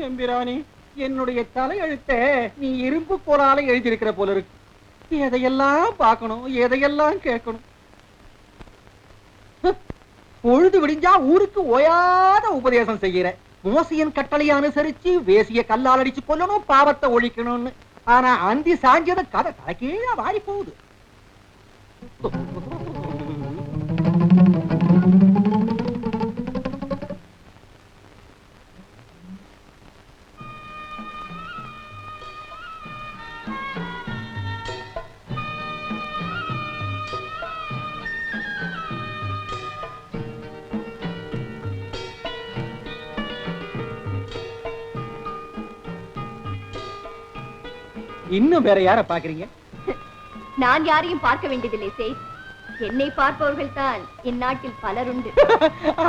எம்பிராணி, என்னுடைய தலையெழுத்த நீ இரும்பு கோலால எழுதியிருக்கிற போல இருக்கு. எதையெல்லாம் பார்க்கணும், எதையெல்லாம் கேட்கணும். பொழுது விடிஞ்சா ஊருக்கு ஓயாத உபதேசம் செய்கிற. மோசையின் கட்டளையை அனுசரிச்சு வேசிய கல்லால் அடிச்சு கொல்லணும், பாவத்தை ஒழிக்கணும்னு. ஆனா அந்தி சாஞ்சத கதை தலைக்கீழ வாரி போகுது. இன்னும் வேற யார பாக்குறீங்க? நான் யாரையும் பார்க்க வேண்டியதில்லை சேத். என்னை பார்ப்பவர்கள் தான் இந்நாட்டில் பலருண்டு.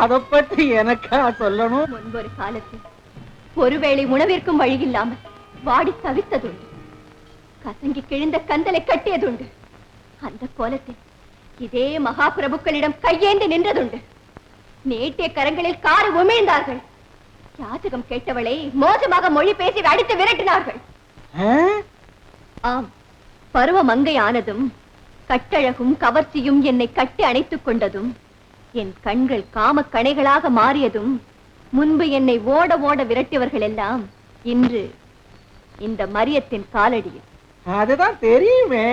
அத பற்றி எனக்கா சொல்லணும்? முன்பொரு காலத்தில் ஒருவேளை உணவிற்கும் வழியில்லாமல் வாடி தவித்ததுண்டு. கசங்கி கிழிந்த கந்தலை கட்டியதுண்டு. அந்த கோலத்தில் இதே மகாபிரபுக்களிடம் கையேந்து நின்றதுண்டு. நீட்டிய கரங்களில் காரை உமிழ்ந்தார்கள். யாச்சகம் கேட்டவளை மோசமாக மொழி பேசி அடித்து விரட்டினார்கள். ஆம், பருவ மங்கை ஆனதும் கட்டழகும் கவர்ச்சியும் என்னை கட்டி அணைத்துக் கொண்டதும், என் கண்கள் காம கணைகளாக மாறியதும், முன்பு என்னை ஓட ஓட விரட்டியவர்கள் எல்லாம் இன்று இந்த மரியத்தின் காலடியில். அதுதான் தெரியுமே.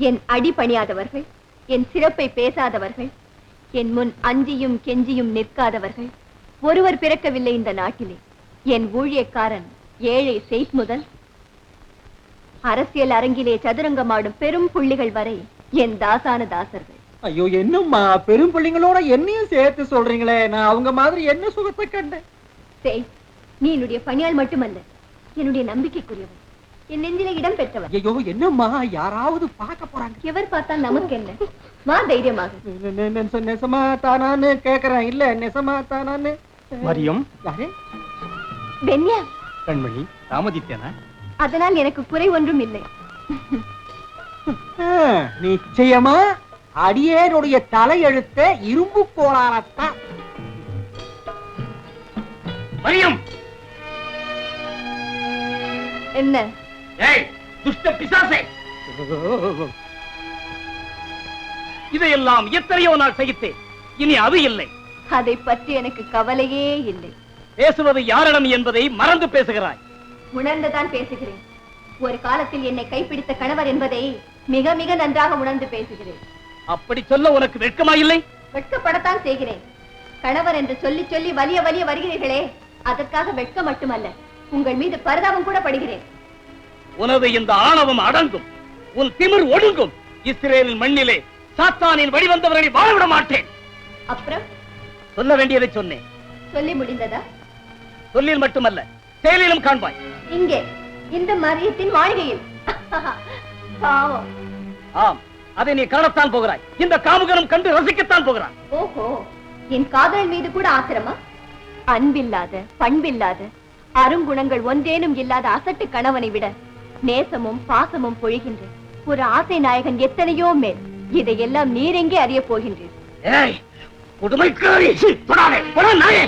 என் அடி பணியாதவர்கள், என் சிறப்பை பேசாதவர்கள், என் முன் அஞ்சியும் கெஞ்சியும் நிற்காதவர்கள் ஒருவர் பிறக்கவில்லை இந்த நாட்டிலே. என் ஊழியக்காரன் ஏழை செயிட் முதல் அரசியல் அரங்கிலே சதுரங்கமாடும் பெரும் புள்ளிகள் வரை என் தாசான தாசர்கள். ஐயோ, என்னம்மா பெரும் புள்ளிங்களோட என்னையும் சேர்த்து சொல்றீங்களே? நான் அவங்க மாதிரி என்ன சுகத்தை கண்டேன். சேட், நீ என்னுடைய பணியால் மட்டுமல்ல, என்னுடைய நம்பிக்கைக்குரியவன், என் நெஞ்சிலே இடம் பெற்றவன். ஐயோ, என்னம்மா யாராவது பார்க்க போறாங்க? எவர் பார்த்தால் நமக்கு என்ன? வா தைரியமாக. நெசமா தானான்னு கேக்குறேன். இல்ல நெசமா தானான்னு. மரியம். யாரு? பென்யா. கண்மணி தாமதித்தேனா? அதனால் எனக்கு குறை ஒன்றும் இல்லை. நிச்சயமா அடியேனுடைய தலையெழுத்த இரும்பு கோளாரத்தான். மரியம். என்ன? ஏய் துஷ்ட பிசாசே, இதையெல்லாம் எத்தனையோ நாள் சகித்தேன். இனி அது இல்லை. அதை பற்றி எனக்கு கவலையே இல்லை. பேசுவது யாரிடம் என்பதை மறந்து பேசுகிறாய். உணர்ந்துதான் பேசுகிறேன். ஒரு காலத்தில் என்னை கைப்பிடித்த கணவர் என்பதை மிக மிக நன்றாக உணர்ந்து பேசுகிறேன். அப்படி சொல்ல உனக்கு வெட்கமா இல்லை? வெட்கப்படத்தான் செய்கிறேன். கணவர் என்று சொல்லி சொல்லி வலிய வலிய வருகிறீர்களே, அதற்காக வெட்கம் மட்டுமல்ல, உங்கள் மீது பரிதாபம் கூட படுகிறேன். உனது இந்த ஆணவம் அடங்கும், உன் திமிர் ஒடுங்கும். இஸ்ரேலின் மண்ணிலே சாத்தானின் வழிவந்தவர்களை வாழவிட மாட்டேன். அப்புறம் சொல்ல வேண்டியதை சொன்னேன். சொல்லி முடிந்ததா? சொல்லில் மட்டுமல்ல, செயலிலும் காண்பாய். இங்கே இந்த மரியத்தின் மாளிகையில். பாவம். ஆம், அதை நீ காணத்தான் போகிறாய். இந்த காமுகனும் கண்டு ரசிக்கத்தான் போகிறான். ஓஹோ, என் காதல் மீது கூட ஆத்திரமா? அன்பில்லாத, பண்பில்லாத, அருங்குணங்கள் ஒன்றேனும் இல்லாத அசட்டு கணவனை விட நேசமும் பாசமும் பொழிகின்ற ஒரு ஆசை நாயகன் எத்தனையோ மேல். இதையெல்லாம் நீர் எங்கே அறிய போகின்றீர்? ஏய் புதுமைக்காரி, தொடாதே, தொட நாயே.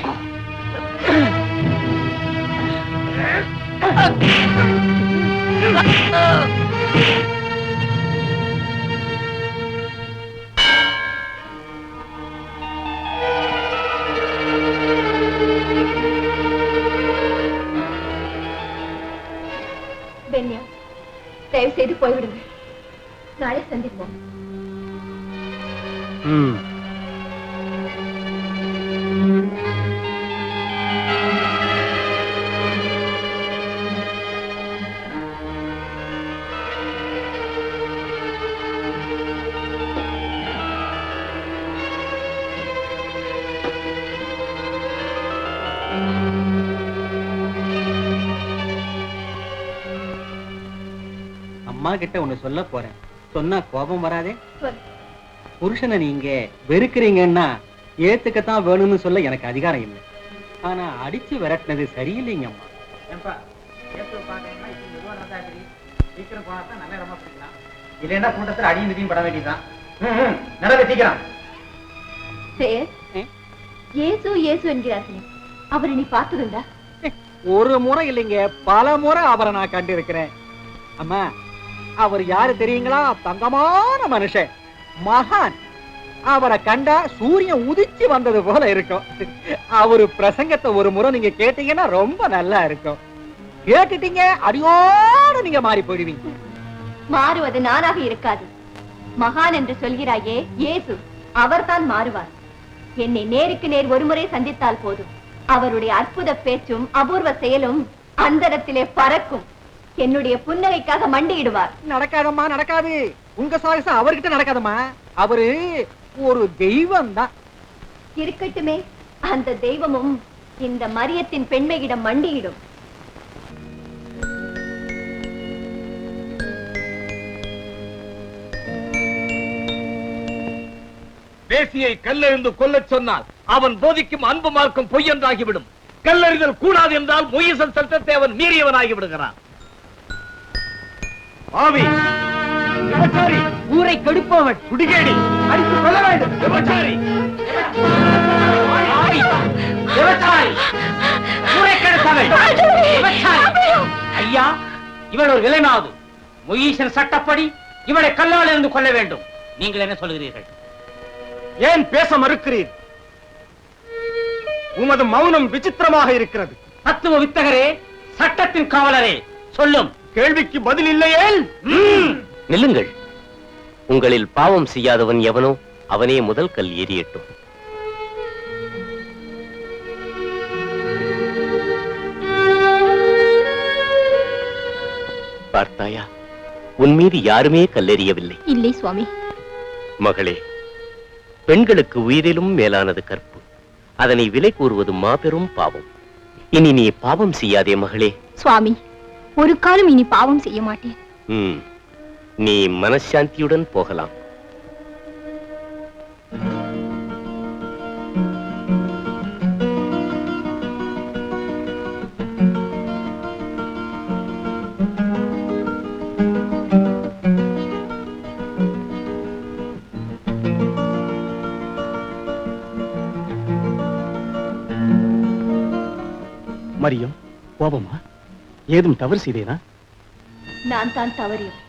பென்யா, தயவு செய்து போய்விடுங்க. நாளை சந்திப்போம். அம்மா கிட்ட ஒண்ணு சொல்ல போறேன். சொன்னா கோபம் வராதே? புருஷனை நீங்க வெறுக்கிறீங்கன்னா ஏத்துக்கத்தான் வேணும்னு சொல்ல எனக்கு அதிகாரம் இல்லை. ஆனா அடிச்சு விரட்டினது சரியில்லைங்க அம்மா. இல்லைன்னா கூட்டத்தில் அடியும் மிதியும் பட வேண்டியதுதான். நடக்க சீக்கிரம். இயேசு இயேசு என்கிறார்களே, அவரை நீ பார்த்ததுண்டா? ஒரு முறை இல்லைங்க, பல முறை அவரை நான் கண்டு இருக்கிறேன். அம்மா, அவர் யாரு தெரியுங்களா? தங்கமான மனுஷன், மகான். அவரை கண்டா சூரியன் உதிச்சு வந்தது போல இருக்கும். அவரு பிரசங்கத்தை ஒரு முறை நீங்க கேட்டீங்கன்னா ரொம்ப நல்லா இருக்கும். கேட்டுட்டீங்க, அடியோடு நீங்க மாறி போயிடுவீங்க. மாறுவது நானாக இருக்காது. மகான் என்று சொல்கிறாயே இயேசு, அவர்தான் மாறுவார். என்னை நேருக்கு நேர் ஒருமுறை சந்தித்தால் போதும், அவருடைய அற்புத பேச்சும் அபூர்வ செயலும் அந்தரத்திலே பறக்கும். என்னுடைய புன்னகைக்காக மண்டியிடுவார். நடக்காதம்மா, நடக்காது. உங்க சாகசம் அவர்கிட்ட நடக்காதம்மா. அவரு ஒரு தெய்வம் தான். இருக்கட்டுமே, அந்த தெய்வமும் இந்த மரியத்தின் பெண்மையிடம் மண்டியிடும். தேசியை கல்லெறிந்து கொல்லச் சொன்னால் அவன் போதிக்கும் அன்பு மார்க்கம் பொய் என்றாகிவிடும். கல்லெறிதல் கூடாது என்றால் மொய்சன் சட்டத்தை அவன் மீறியவனாகி விடுகிறான். ஆவி, விபச்சாரி, ஊரை கெடுப்பவன், குடிகேடி, அடித்து கொள்ள வேண்டும். விபச்சாரி, ஆவி, விபச்சாரி, ஊரை கெடுப்பவன், விபச்சாரி. ஐயா, இவள் ஒரு விலைமாது. மொய்சன் சட்டப்படி இவளை கல்லால் இருந்து கொள்ள வேண்டும். நீங்கள் என்ன சொல்கிறீர்கள்? ஏன் பேச மறுக்கிறீர்? உமது மௌனம் விசித்திரமாக இருக்கிறது. தத்துவ வித்தகரே, சட்டத்தின் காவலரே, சொல்லும். கேள்விக்கு பதில் இல்லையே. நில்லுங்கள். உங்களில் பாவம் செய்யாதவன் எவனோ அவனே முதல் கல் ஏறியட்டும். பார்த்தாயா, உன் மீது யாருமே கல்லெறியவில்லை. இல்லை சுவாமி. மகளே, பெண்களுக்கு உயிரிலும் மேலானது கற்பு. அதனை விலை கூறுவது மாபெரும் பாவம். இனி நீ பாவம் செய்யாதே மகளே. சுவாமி, ஒரு காலம் இனி பாவம் செய்ய மாட்டேன். நீ மனசாந்தியுடன் போகலாம். மரியம், கோபமா? ஏதும் தவறு செய்தேனா? நான் தான் தவறியவள்,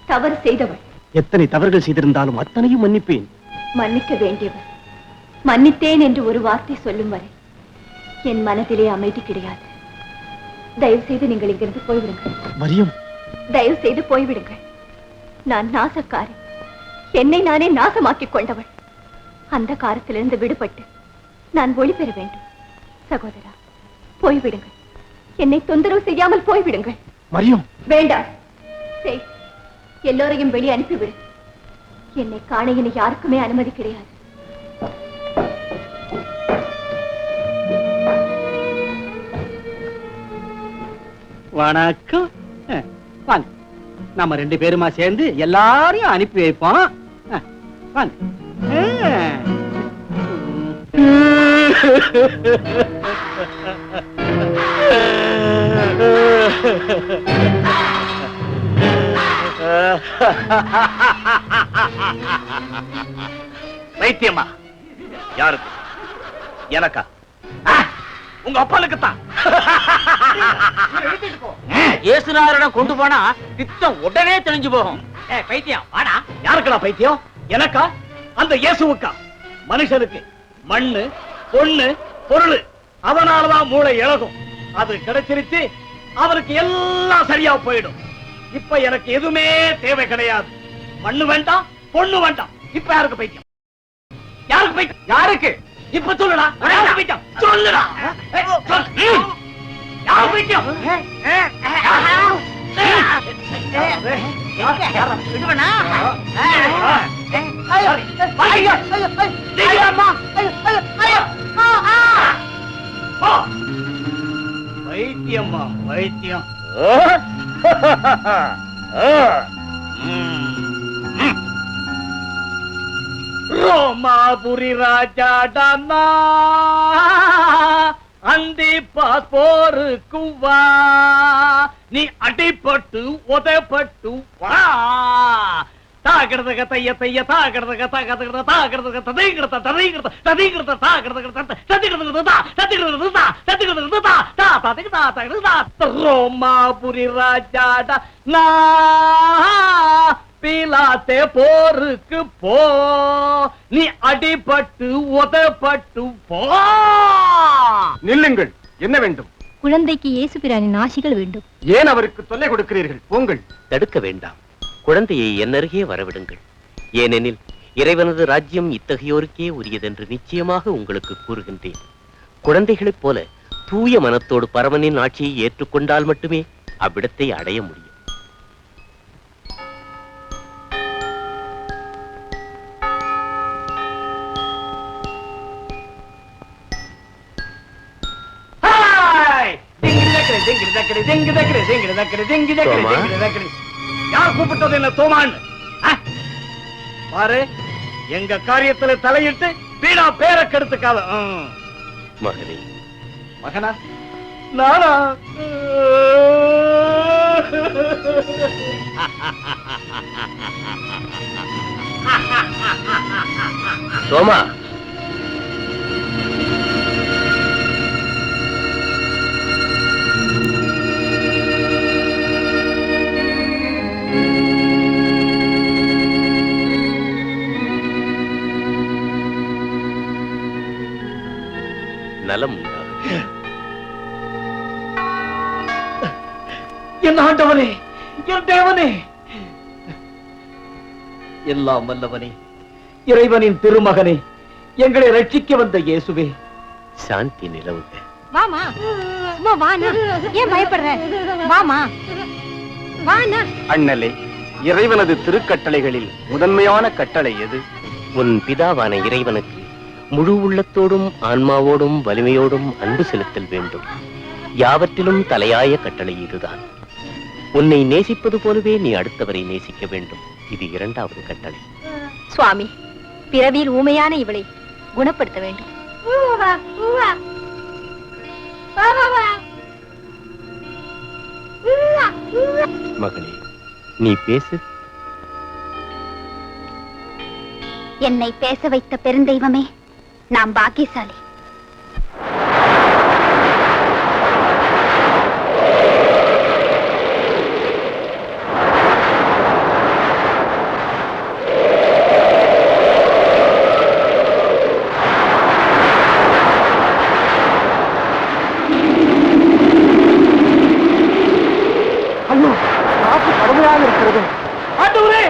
தவறு செய்தவள். எத்தனை தவறுகள் செய்திருந்தாலும் அத்தனையும் மன்னிப்பேன். மன்னிக்க வேண்டியவள். மன்னித்தேன் என்று ஒரு வார்த்தை சொல்லும் வரை என் மனதிலே அமைதி கிடையாது. தயவு செய்து நீங்கள் இங்கிருந்து போய்விடுங்கள். மரியம், தயவு செய்து போய்விடுங்கள். நான் நாசக்காரி. என்னை நானே நாசமாக்கிக் கொண்டவள். அந்த காரத்திலிருந்து விடுபட்டு நான் ஒளி பெற வேண்டும். சகோதரா, போய்விடுங்கள். என்னை தொந்தரவு செய்யாமல் போய்விடுங்கள். மரியம், வேண்டாம். செய். எல்லோரையும் வெளியே அனுப்பிவிடு. என்னை காண இனி யாருக்குமே அனுமதி கிடையாது. வணக்கம். வாங்க, நாம 2 பேருமா சேர்ந்து எல்லாரையும் அனுப்பி வைப்போம். வாங்க. வைத்தியமா? யாருக்கு? எனக்கா? உங்க அப்பனுக்கு தான். இயேசுநாதரிடம் கொண்டு போனா பித்தம் உடனே தெளிஞ்சு போகும். பைத்தியம், வாடா. யாருக்குடா பைத்தியம்? எனக்கா? அந்த இயேசுவுக்கா? மனுஷனுக்கு மண்ணு, பொண்ணு, பொருள், அதனாலதான் மூளை இழகும். அது கிடைச்சிருச்சு, அவருக்கு எல்லாம் சரியா போயிடும். இப்ப எனக்கு எதுவுமே தேவை கிடையாது. மண்ணு வேண்டாம், பொண்ணு வேண்டாம். இப்ப யாருக்கு பைத்தியம்? யாருக்கு பைத்தியம்? யாருக்கு? இப்ப சொல்லுடா. யாருக்கு பைத்தியம்? சொல்லுடா. யாருக்கு பைத்தியம்? வைத்தியம்மா, வைத்தியம். ரோமாபுரி ராஜாடானா அந்தி பாஸ்போருக்கு வா, நீ அடிபட்டு உதப்பட்டு வா. தாகிடதக தைய தைய தாகிடதக தகதக தாகிடதக ததைகிடத ததைகிடத ததைகிடத தாகிடதக ததைகிடத தா ததைகிடத தா ததைகிடத தா தா ததைகிடத ததைகிடத ரோமாபுரி ராஜாடா நா பிலாத்தே போருக்கு போ நீ அடிபட்டு உதப்பட்டு போ. நில்லுங்கள். என்ன வேண்டும்? குழந்தைக்கு இயேசு பிரானின் ஆசிகள் வேண்டும். ஏன் அவருக்கு தொல்லை கொடுக்கிறீர்கள்? போங்கள். தடுக்க வேண்டாம். குழந்தையை என்னருகே வரவிடுங்கள். ஏனெனில் இறைவனது ராஜ்யம் இத்தகையோருக்கே உரியதென்று நிச்சயமாக உங்களுக்கு கூறுகின்றேன். குழந்தைகளைப் போல தூய மனத்தோடு பரமனின் ஆட்சியை ஏற்றுக்கொண்டால் மட்டுமே அவ்விடத்தை அடைய முடியும். யார் கூப்பிட்டது என்ன தோமான்? பாரு, எங்க காரியத்துல தலையிட்டு வீணா பேரை கெடுத்துக்காத. மகனே. மகனா? நானா? தோமா, நலம் உண்டாக. என் ஆண்டவனே, என் தேவனே, எல்லாம் வல்லவனே, இறைவனின் திருமகனே, எங்களை ரட்சிக்க வந்த இயேசுவே, சாந்தி நிலவுக. வாமா, சும்மா வானா, ஏன் பயப்படுற? வாமா, வானா. அண்ணலே, இறைவனது திருக்கட்டளைகளில் முதன்மையான கட்டளை எது? உன் பிதாவான இறைவனுக்கு முழு உள்ளத்தோடும் ஆன்மாவோடும் வலிமையோடும் அன்பு செலுத்தல் வேண்டும். யாவற்றிலும் தலையாய கட்டளை இதுதான். உன்னை நேசிப்பது போலவே நீ அடுத்தவரை நேசிக்க வேண்டும். இது இரண்டாவது கட்டளை. சுவாமி, பிறவியில் ஊமையான இவளை குணப்படுத்த வேண்டும். மகளே, நீ பேசு. என்னை பேச வைத்த பெருந்தெய்வமே, நாம் பாக்கியசாலி. ஐயோ, காப்பு கடுமையாக இருக்கிறது. ஆண்டவரே,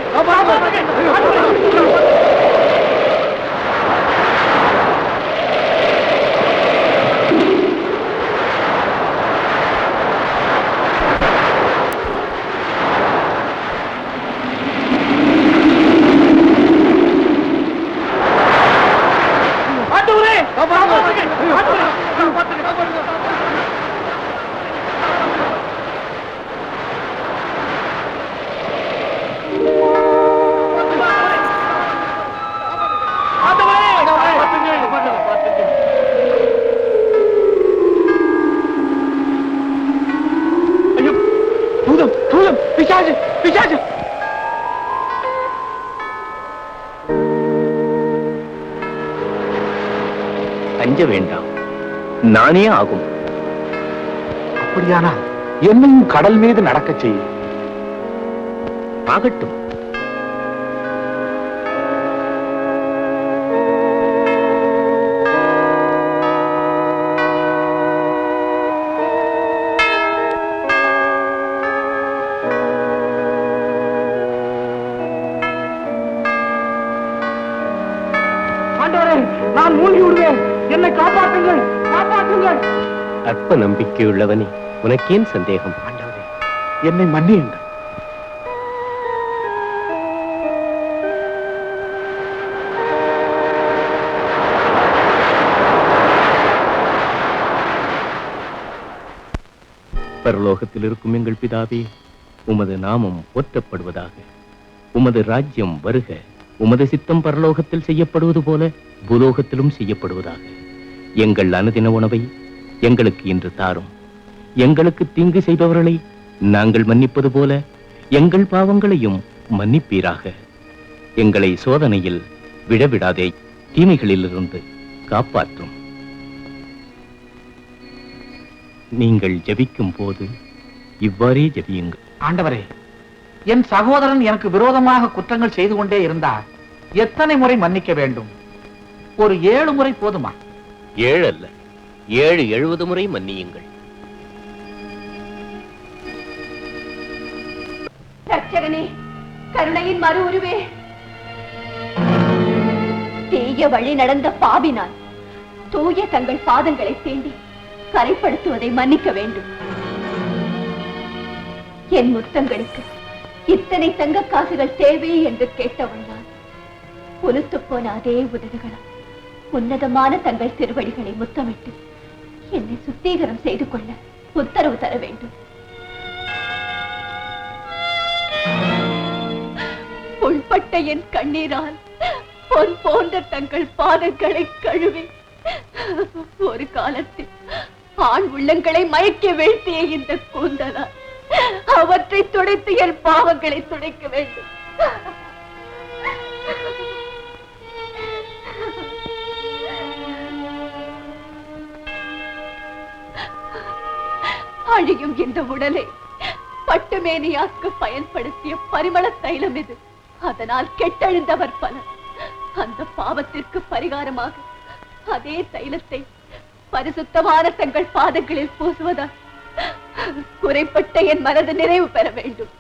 பிசாசு, பிசாசு. அஞ்ச வேண்டாம், நானே ஆகும். அப்படியானால் என்னையும் கடல் மீது நடக்க செய்யும். ஆகட்டும். ஆண்டவரே, நான் மூழ்கி விடுவேன். என்னை காப்பாற்றுங்கள், காப்பாற்றுங்கள். அற்ப நம்பிக்கையுள்ளவனே, உனக்கேன் சந்தேகம்? ஆண்டவரே, என்னை மன்னியுங்கள். பரலோகத்தில் இருக்கும் எங்கள் பிதாவே, உமது நாமம் போற்றப்படுவதாக. உமது ராஜ்யம் வருக. உமது சித்தம் பரலோகத்தில் செய்யப்படுவது போல பூலோகத்திலும் செய்யப்படுவதாக. எங்கள் அனுதின உணவை எங்களுக்கு இன்று தாரும். எங்களுக்கு தீங்கு செய்பவர்களை நாங்கள் மன்னிப்பது போல எங்கள் பாவங்களையும் மன்னிப்பீராக. எங்களை சோதனையில் விடவிடாதே, தீமைகளிலிருந்து காப்பாற்றும். நீங்கள் ஜெபிக்கும் போது இவ்வாறே ஜெபியுங்கள். ஆண்டவரே, என் சகோதரன் எனக்கு விரோதமாக குற்றங்கள் செய்து கொண்டே இருந்தார். எத்தனை முறை மன்னிக்க வேண்டும்? ஒரு 7 முறை போதுமா? 7 அல்ல, 70 முறை மன்னியுங்கள். ரட்சகனே, கருணையின் மறு உருவே, தீய வழி நடந்த பாவினால் தூய தங்கள் பாதங்களை தீண்டி கரைப்படுத்துவதை மன்னிக்க வேண்டும். என் முத்தங்களுக்கு இத்தனை தங்க காசுகள் தேவை என்று கேட்டவன் நான். புலுத்து போன அதே உதடுகளும் உன்னதமான தங்கள் திருவடிகளை முத்தமிட்டு என்னை சுத்தீகரம் செய்து கொள்ள உத்தரவு தர வேண்டும். உள்பட்ட என் கண்ணீரால் பொன் போன்ற தங்கள் பாதங்களை கழுவி ஒரு காலத்தில் ஆண் உள்ளங்களை மயக்க வீழ்த்திய இந்த கூந்தலால் அவற்றை துடைத்து என் பாவங்களை துடைக்க வேண்டும். அழியும் இந்த உடலை பட்டுமேனியாக்கு பயன்படுத்திய பரிமள தைலம் இது. அதனால் கெட்டெழுந்தவர் பலர். அந்த பாவத்திற்கு பரிகாரமாக அதே தைலத்தை பரிசுத்தமான தங்கள் பாதங்களில் பூசுவதால் குறைப்பட்ட என் மனது நிறைவு பெற வேண்டும்.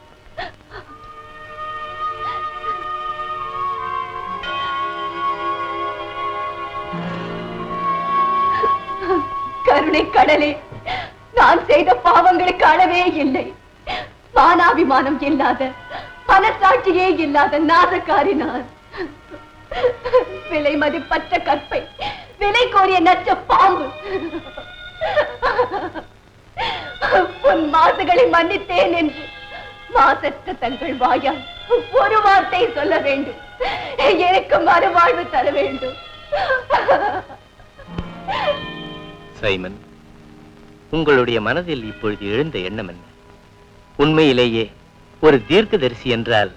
கருணை கடலே, நான் செய்த பாவங்களுக்கு அளவே இல்லை. மானாபிமானம் இல்லாத, மனசாட்சியே இல்லாத நாசக்காரி நான். விலை மதிப்பற்ற கற்பை விலை கோரிய நச்ச பாம்பு. உன் மாசுகளை மன்னித்தேன் என்று மாசற்ற தங்கள் வாயால் ஒரு வார்த்தை சொல்ல வேண்டும். எனக்கு மறுவாழ்வு தர வேண்டும். சைமன், உங்களுடைய மனதில் இப்பொழுது எழுந்த எண்ணம் என்ன? உண்மையிலேயே ஒரு தீர்க்கதரிசி என்றால்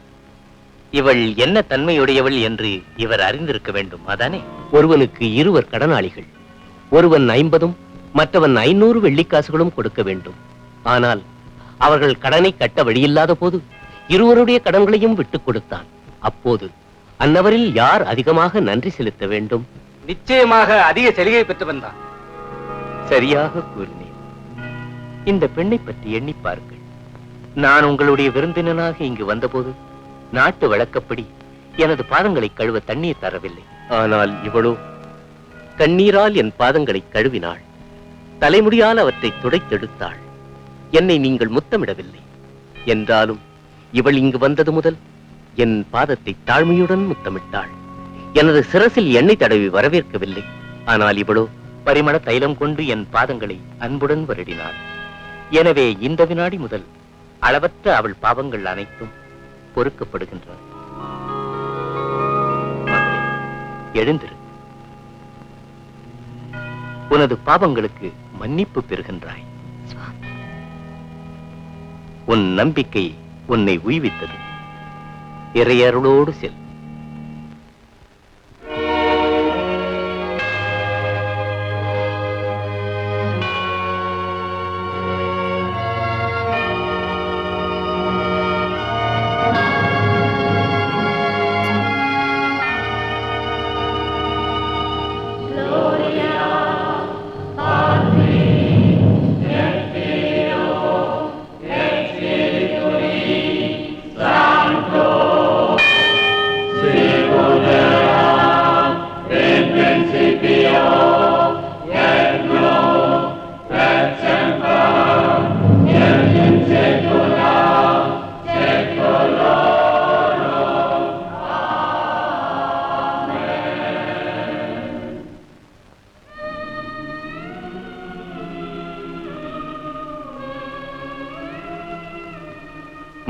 இவள் என்ன தன்மையுடையவள் என்று இவர் அறிந்திருக்க வேண்டும், அதானே? ஒருவனுக்கு 2 கடனாளிகள், ஒருவன் 50 மற்றவன் 500 வெள்ளிக்காசுகளும் கொடுக்க வேண்டும். ஆனால் அவர்கள் கடனை கட்ட வழியில்லாத போது இருவருடைய கடன்களையும் விட்டுக் கொடுத்தான். அப்போது அன்னவரில் யார் அதிகமாக நன்றி செலுத்த வேண்டும்? நிச்சயமாக அதிக சலுகை பெற்றவன் தான். சரியாக கூறினேன். இந்த பெண்ணை பற்றி எண்ணி பாருங்கள். நான் உங்களுடைய விருந்தினனாக இங்கு வந்தபோது நாட்டு வழக்கப்படி எனது பாதங்களை கழுவ தண்ணீர் தரவில்லை. ஆனால் இவளோ கண்ணீரால் என் பாதங்களை கழுவினாள், தலைமுடியால் அவற்றை துடைத்தெடுத்தாள். என்னை நீங்கள் முத்தமிடவில்லை என்றாலும் இவள் இங்கு வந்தது முதல் என் பாதத்தை தாழ்மையுடன் முத்தமிட்டாள். எனது சிரசில் எண்ணெய் தடவி வரவேற்கவில்லை. ஆனால் இவளோ பரிமள தைலம் கொண்டு என் பாதங்களை அன்புடன் வருடினாள். எனவே இந்த வினாடி முதல் அளவற்ற அவள் பாவங்கள் அனைத்தும் பொறுக்கப்படுகின்றன. எழுந்திரு. உனது பாவங்களுக்கு மன்னிப்பு பெறுகின்றாய். உன் நம்பிக்கை உன்னை உய்வித்தது. இறையருளோடு செல்.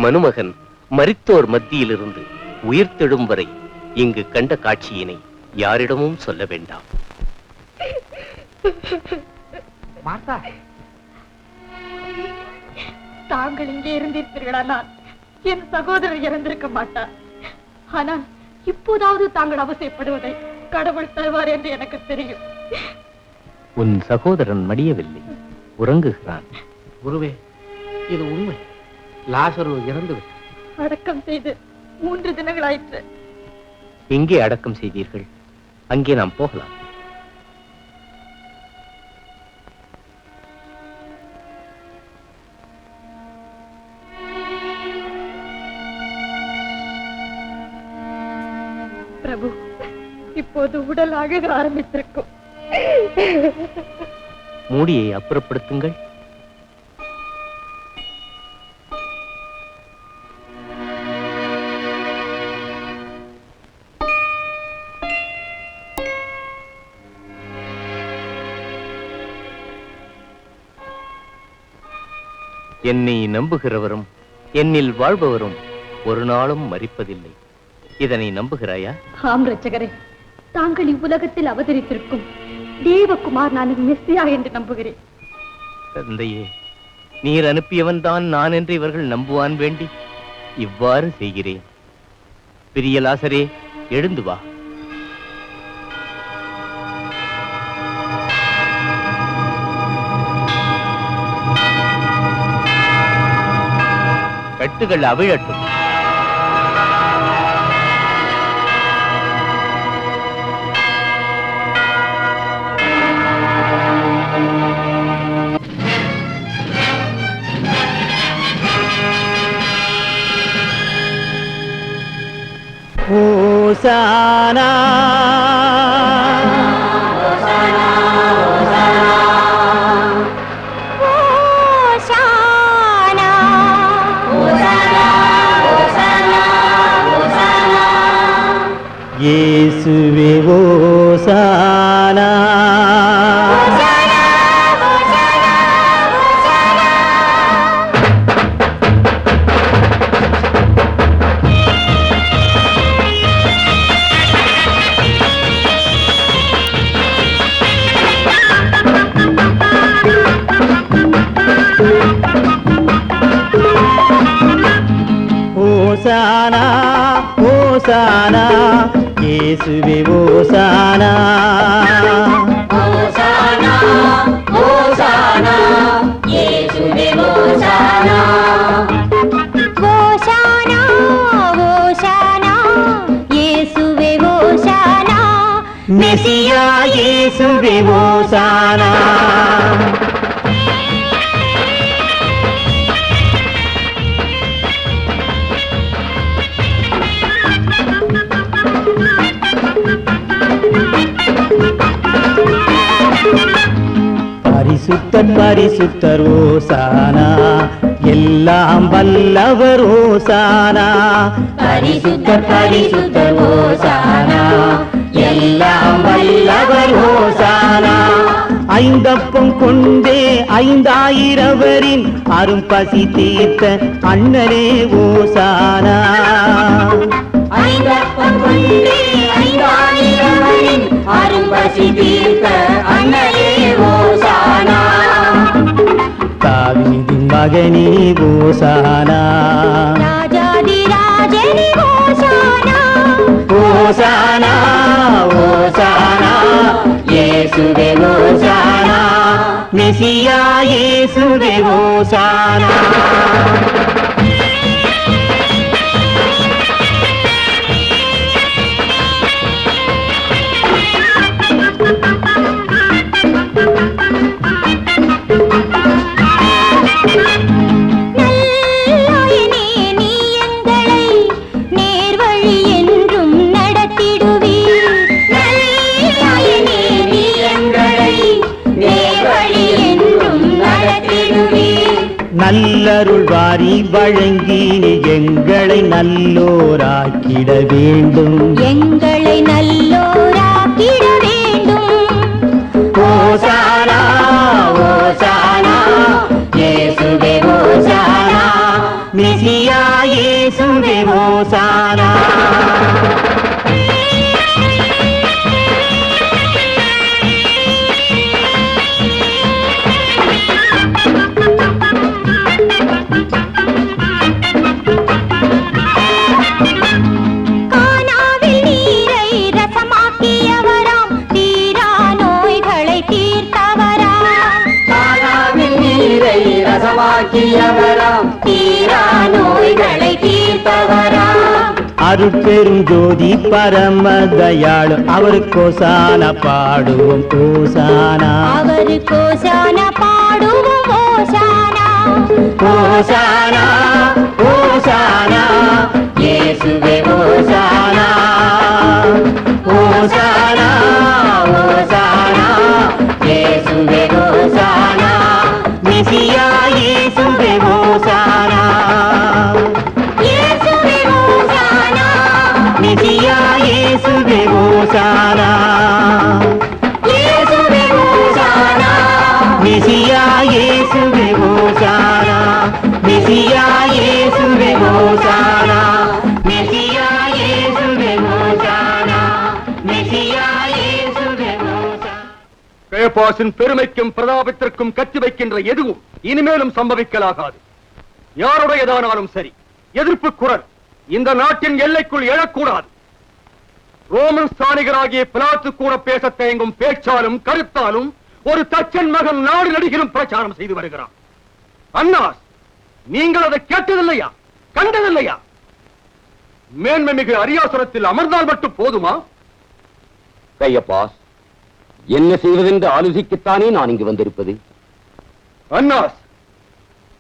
மனுமகன் மரித்தோர் மத்தியிலிருந்து உயிர்த்தெழும் வரை இங்கு கண்ட காட்சியினை யாரிடமும் சொல்ல வேண்டாம். மார்த்தா, தாங்கள் இங்கே இருந்திருப்பீர்களானால் என் சகோதரர் இறந்திருக்க மாட்டார். ஆனால் இப்போதாவது தாங்கள் அவசியப்படுவதை கடவுள் தருவார் என்று எனக்கு தெரியும். உன் சகோதரன் மடியவில்லை, உறங்குகிறான். குருவே, இது உண்மை. லாசரு இறந்து விட்டார். அடக்கம் செய்து 3 தினங்களாயிற்று. எங்கே அடக்கம் செய்தீர்கள்? அங்கே நாம் போகலாம். பிரபு, இப்போது உடல் அழுக ஆரம்பித்திருக்கும். மூடியை அப்புறப்படுத்துங்கள். என்னை நம்புகிறவரும் என்னில் வாழ்பவரும் ஒரு நாளும் மரிப்பதில்லை. இதனை நம்புகிறாயா? ஆம் ரட்சகரே, தாங்கள் இவ்வுலகத்தில் அவதரித்திருக்கும் தேவகுமார் நான் மெஸ்ஸியா என்று நம்புகிறேன். தந்தையே, நீர் அனுப்பியவன் தான் நான் என்று இவர்கள் நம்புவான் வேண்டி இவ்வாறு செய்கிறேன். பிரிய லாசரே, எழுந்து வா. கட்டுகள் அவிழட்டும். ஓசானா இயேசுவே ஓசானா. ஓசானா ஓசானா இயேசுவே ஓசானா. ஓசானா ஓசானா இயேசுவே ஓசானா. ஓசானா ஓசானா இயேசுவே ஓசானா. மெசியா இயேசுவே ஓசானா. பரிசுத்தர் பரிசுத்தர் ஓசானா, எல்லாம் வல்லவர் ஓசானா. பரிசுத்தர் பரிசுத்தர் ஓசானா, எல்லாம் வல்லவர் ஓசானா. ஐந்தப்பம் கொண்டே 5000 அரும் பசி தீர்த்த அண்ணனே ஓசானா. ஐந்தப்பம் கொண்டே 5000 அரும் பசி தீர்த்த அண்ணனே ஓசானா. தாவீதின் மகனே ஓசானா. ராஜாதி ராஜனே ஓசானா. ஓசானா ஓசானா இயேசுவே ஓசானா. மெசியா இயேசுவே ஓசானா. நல்லருள் வாரி வழங்கி எங்களை நல்லோராக்கிட வேண்டும். எங்களை நல்லோராக்கிட வேண்டும். ஓசானா ஓசானா இயேசுவே ஓசானா. மெசியா இயேசுவே ஓசானா. கானாவில் பெரியவராம் தீரா நோய்களை தீர்த்தவராம் அருட்பெரும் ஜோதி பரம தயாளு அவருக்கோசான பாடுவோம் ஓசானா அவருக்கோசான பாடுவோம் ஓசானா ஓசானா ஓசானா இயேசுவே ஓசானா ஓசானா ஓசானா இயேசுவே ஓசானா மெசியா இயேசுவே ஓசானா இயேசுவே ஓசானா மெசியா இயேசுவே ஓசானா இயேசுவே ஓசானா மெசியா இயேசுவே ஓசானா மெசியா இயேசுவே ஓசானா மெசியா இயேசுவே ஓசானா மெசியா இயேசுவே ஓசானா. கேபாசின் பெருமைக்கும் பிரதாபத்திற்கும் கட்டி வைக்கின்ற எதுவும் இனிமேலும் சம்பவிக்கலாகாது. யாருடையதானாலும் சரி, எதிர்ப்பு குரல் இந்த நாட்டின் எல்லைக்குள் எழக்கூடாது. ரோமன் ஸ்தானிகராகிய பிலாத்து கூட பேச தயங்கும் பேச்சாலும் கருத்தாலும் ஒரு தச்சன் மகன் நாடு நடிகரும் பிரச்சாரம் செய்து வருகிறான். அன்னாஸ், நீங்கள் அதை கேட்டதில்லையா, கண்டதில்லையா? மேன்மை மிகு அரியாசனத்தில் அமர்ந்தால் மட்டும் போதுமா? கையப்பாஸ், என்ன செய்வதென்று ஆலோசிக்கத்தானே நான் இங்கு வந்திருப்பது. அன்னாஸ்,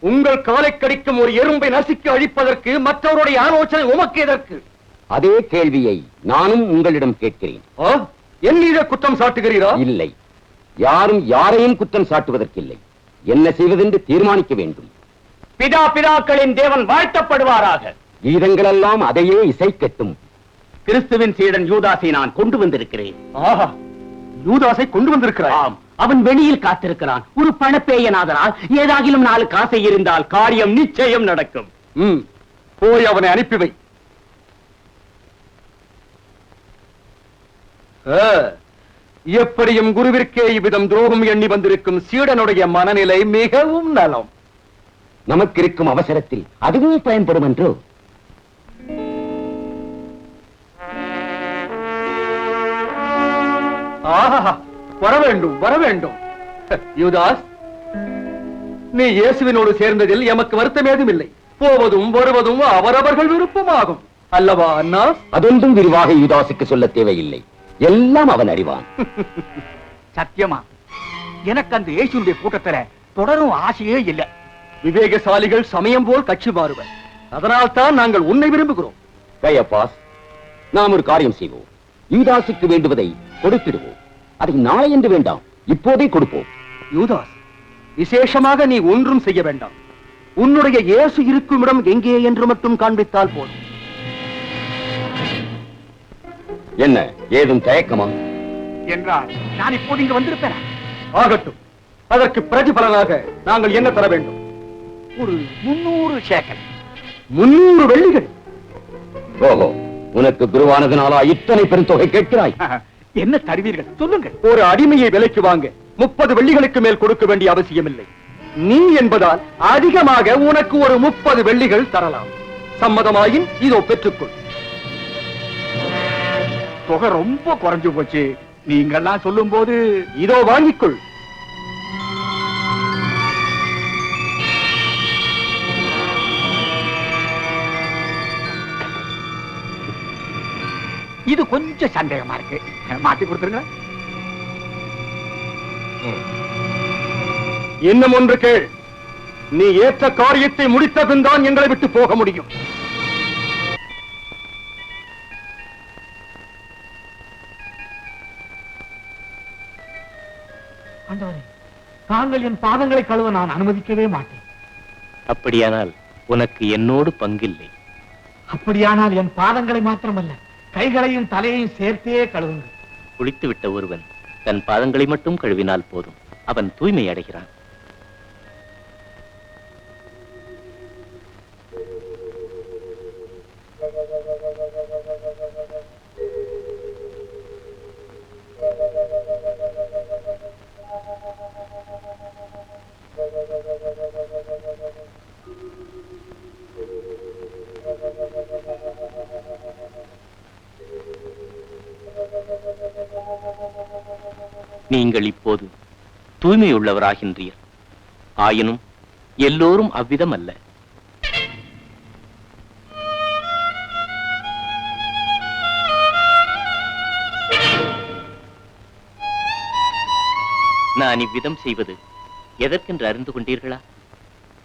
உங்கள் காலை கடிக்கும் ஒரு எறும்பை நசுக்கி அழிப்பதற்கு மற்றவருடைய ஆலோசனை உமக்கு எதற்கு? அதே கேள்வியை நானும் உங்களிடம் கேட்கிறேன். என் மீது குற்றம் சாட்டுகிறீரா? இல்லை, யாரும் யாரையும் குற்றம் சாட்டுவதற்கில்லை. என்ன செய்வதென்று தீர்மானிக்க வேண்டும். பிதா பிதாக்களின் தேவன் வாழ்த்தப்படுவாராக. கீதங்கள் எல்லாம் அதையே இசைக்கட்டும். கிறிஸ்துவின் சீடன் யூதாசை நான் கொண்டு வந்திருக்கிறேன். ஆஹா, யூதாசை கொண்டு வந்திருக்கிறாய்? ஆம், அவன் வெளியில் காத்திருக்கிறான். ஒரு பணப்பேயனாதனால் ஏதாகிலும் 4 காசை இருந்தால் காரியம் நிச்சயம் நடக்கும். போய் அவனை அனுப்பி வை. எப்படியும் குருவிற்கே இவ்விதம் துரோகம் எண்ணி வந்திருக்கும் சீடனுடைய மனநிலை மிகவும் நலம். நமக்கு இருக்கும் அவசரத்தில் அதுவும் பயன்படும் என்றோ? ஆஹா, வர வேண்டும், வர வேண்டும். யூதாஸ், நீ இயேசுவினோடு சேர்ந்ததில் எமக்கு வருத்தம் ஏதும் இல்லை. போவதும் வருவதும் அவரவர்கள் விருப்பமாகும் அல்லவா அண்ணா? அதொன்றும் விரிவாக யூதாசுக்கு சொல்ல தேவையில்லை, எல்லாம் அவன் அறிவான். சத்தியமா எனக்கு அந்த இயேசுடைய கூட்டத்துல தொடரும் ஆசையே இல்லை. விவேகசாலிகள் சமயம் போல் கட்சி மாறுவர். அதனால் தான் நாங்கள் உன்னை விரும்புகிறோம். கையப்பாஸ், நாம் ஒரு காரியம் செய்வோம். யூதாசுக்கு வேண்டுவதை கொடுத்திடுவோம். அதை நாளை என்று வேண்டாம், இப்போதே கொடுப்போம். யூதாஸ், விசேஷமாக நீ ஒன்றும் செய்ய வேண்டாம். உன்னுடைய இயேசு இருக்கும் இடம் எங்கே என்று மட்டும் காண்பித்தால் போதும். என்ன, ஏதும் தயக்கமா? என்றால் நான் இப்போது இங்கு வந்திருப்பேன். ஆகட்டும், அதற்கு பிரதிபலனாக நாங்கள் என்ன தர வேண்டும்? ஒரு 300 சேக்கல். 300 வெள்ளிகள்? ஓஹோ, உனக்கு குருவானதுனாலா இத்தனை பெருந்தொகை கேட்கிறாய்? என்ன தருவீர்கள் சொல்லுங்கள். ஒரு அடிமையை விலைக்கு வாங்க 30 வெள்ளிகளுக்கு மேல் கொடுக்க வேண்டிய அவசியமில்லை. நீ என்பதால் அதிகமாக உனக்கு ஒரு 30 வெள்ளிகள் தரலாம். சம்மதமாயின் இதோ பெற்றுக்கொள். தொகை ரொம்ப குறைஞ்சு போச்சு. நீங்கெல்லாம் சொல்லும் போது இதோ வாங்கிக்கொள். இது கொஞ்சம் சந்தேகமா இருக்கு, மாத்தி கொடுத்துருங்க. இன்னும் ஒன்று கேள். நீ ஏற்ற காரியத்தை முடித்த பின் தான் எங்களை விட்டு போக முடியும். தாங்கள் என் பாதங்களை கழுவ நான் அனுமதிக்கவே மாட்டேன். அப்படியானால் உனக்கு என்னோடு பங்கில்லை. அப்படியானால் என் பாதங்களை மாத்திரமல்ல, கைகளையும் தலையையும் சேர்த்தே கழுவுங்கள். குளித்துவிட்ட ஒருவன் தன் பாதங்களை மட்டும் கழுவினால் போதும், அவன் தூய்மை அடைகிறான். நீங்கள் இப்போது தூய்மையுள்ளவராகின்றீர். ஆயினும் எல்லோரும் அவ்விதம் அல்ல. நான் இவ்விதம் செய்வது எதற்கென்று அறிந்து கொண்டீர்களா?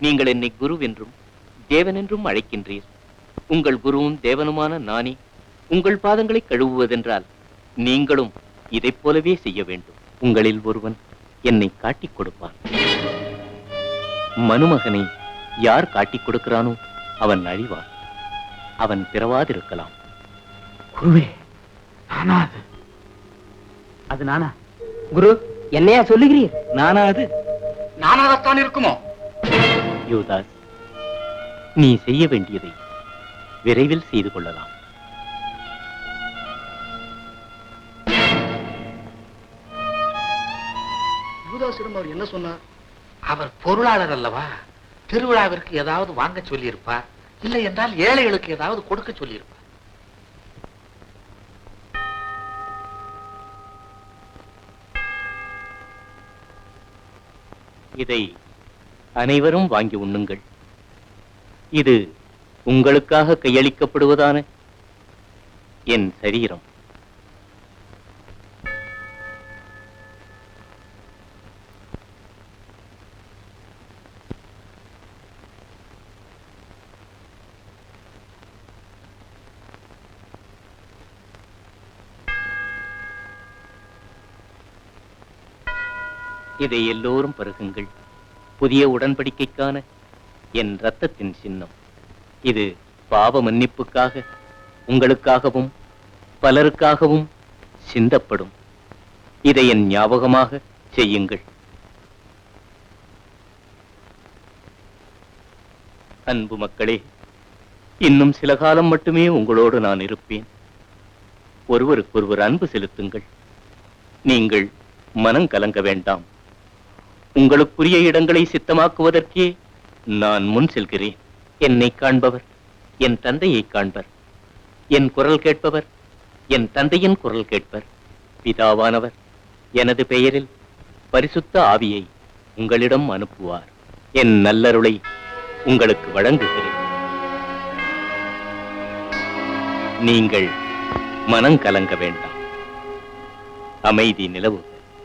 நீங்கள் என்னை குரு என்றும் தேவன் என்றும் அழைக்கின்றீர். உங்கள் குருவும் தேவனுமான நானே உங்கள் பாதங்களை கழுவுவதென்றால் நீங்களும் இதைப் போலவே செய்ய வேண்டும். உங்களில் ஒருவன் என்னை காட்டிக் கொடுப்பான். மனுமகனை யார் காட்டிக் கொடுக்கிறானோ அவன் அழிவான். அவன் பிறவாதிருக்கலாம். குருவே, நானா அது நானா? குரு, என்னையா சொல்லுகிறீர்? நானா அது? நானாகத்தான் இருக்குமோ? யூதாஸ், நீ செய்ய வேண்டியதை விரைவில் செய்து கொள்ளலாம். யூதாசிடம் அவர் என்ன சொன்னார்? அவர் பொருளாளர் அல்லவா, திருவிழாவிற்கு ஏதாவது வாங்க சொல்லியிருப்பார், இல்லை என்றால் ஏழைகளுக்கு ஏதாவது கொடுக்க சொல்லியிருப்பார். இதை அனைவரும் வாங்கி உண்ணுங்கள். இது உங்களுக்காக கையளிக்கப்படுவதான என் சரீரம். இதை எல்லோரும் பருகுங்கள். புதிய உடன்படிக்கைக்கான என் இரத்தத்தின் சின்னம். இது பாவ மன்னிப்புக்காக உங்களுக்காகவும் பலருக்காகவும் சிந்தப்படும். இதை என் ஞாபகமாக செய்யுங்கள். அன்பு மக்களே, இன்னும் சில காலம் மட்டுமே உங்களோடு நான் இருப்பேன். ஒருவருக்கொருவர் அன்பு செலுத்துங்கள். நீங்கள் மனம் கலங்க வேண்டாம். உங்களுக்குரிய இடங்களை சித்தமாக்குவதற்கே நான் முன் செல்கிறேன். என்னை காண்பவர் என் தந்தையை காண்பர். என் குரல் கேட்பவர் என் தந்தையின் குரல் கேட்பர். பிதாவானவர் எனது பெயரில் பரிசுத்த ஆவியை உங்களிடம் அனுப்புவார். என் நல்லருளை உங்களுக்கு வழங்குகிறேன். நீங்கள் மனம் கலங்க வேண்டாம். அமைதி நிலவு.